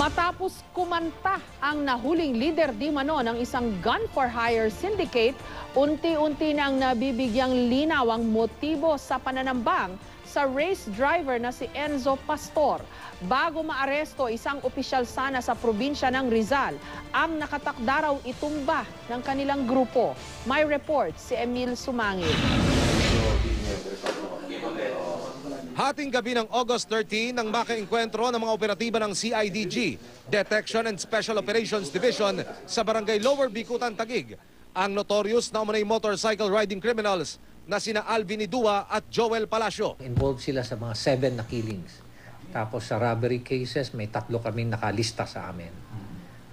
Matapos kumanta ang nahuling leader di mano ng isang gun-for-hire syndicate, unti-unti nang nabibigyang linaw ang motibo sa pananambang sa race driver na si Enzo Pastor. Bago maaresto isang opisyal sana sa probinsya ng Rizal, ang nakatakda raw itumba ng kanilang grupo. May report si Emil Sumangil. Hating gabi ng August 13 nang makaengkwentro ng mga operatiba ng CIDG, Detection and Special Operations Division sa Barangay Lower Bikutan, Taguig, ang notorious na umunay motorcycle riding criminals na sina Alvin Idua at Joel Palacio. Involved sila sa mga 7 na killings. Tapos sa robbery cases, may 3 kaming nakalista sa amin.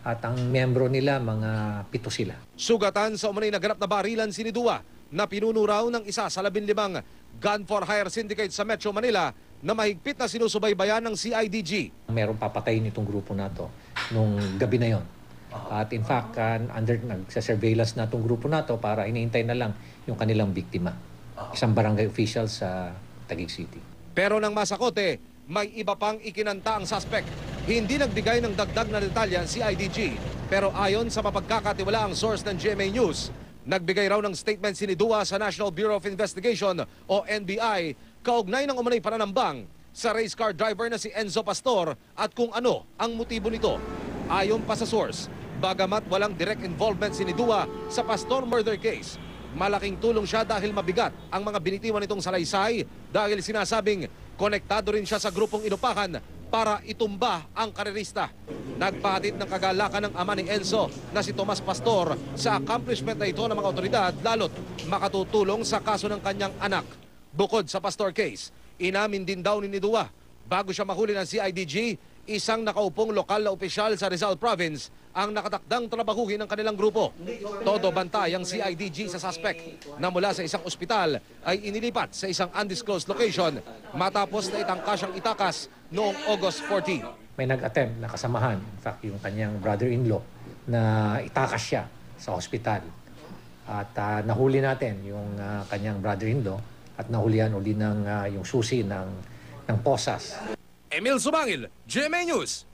At ang membro nila, mga 7 sila. Sugatan sa umunay naganap na barilan si Idua na pinuno raw ng isa sa 15 gun-for-hire syndicate sa Metro Manila na mahigpit na sinusubaybayan ng CIDG. Merong papatayin itong grupo na to nung gabi na yon. At in fact, nagsa-surveillance na itong grupo na to para iniintay na lang yung kanilang biktima. Isang barangay official sa Taguig City. Pero nang masakote, may iba pang ikinanta ang suspect. Hindi nagbigay ng dagdag na detalye ang CIDG. Pero ayon sa mapagkakatiwalaang source ng GMA News, nagbigay raw ng statement si Idua sa National Bureau of Investigation o NBI kaugnay ng umunay pananambang sa race car driver na si Enzo Pastor at kung ano ang motibo nito. Ayon pa sa source, bagamat walang direct involvement si Idua sa Pastor murder case, malaking tulong siya dahil mabigat ang mga binitiwan nitong salaysay dahil sinasabing konektado rin siya sa grupong inupakan para itumba ang karerista. Nagpahatid ng kagalakan ng ama ni Enzo na si Tomas Pastor sa accomplishment na ito ng mga otoridad lalo't makatutulong sa kaso ng kanyang anak. Bukod sa Pastor case, inamin din daw ni Idua bago siya mahuli ng CIDG, isang nakaupong lokal na opisyal sa Rizal Province ang nakatakdang trabahuhin ng kanilang grupo. Todo bantay ang CIDG sa suspect na mula sa isang ospital ay inilipat sa isang undisclosed location matapos na itangkas siyang itakas noong August 14. May nag-attempt na kasamahan, in fact, yung kanyang brother-in-law na itakas siya sa ospital. At nahuli natin yung kanyang brother-in-law at nahulihan uli ng yung susi ng posas. Emil Sumangil, GMA News.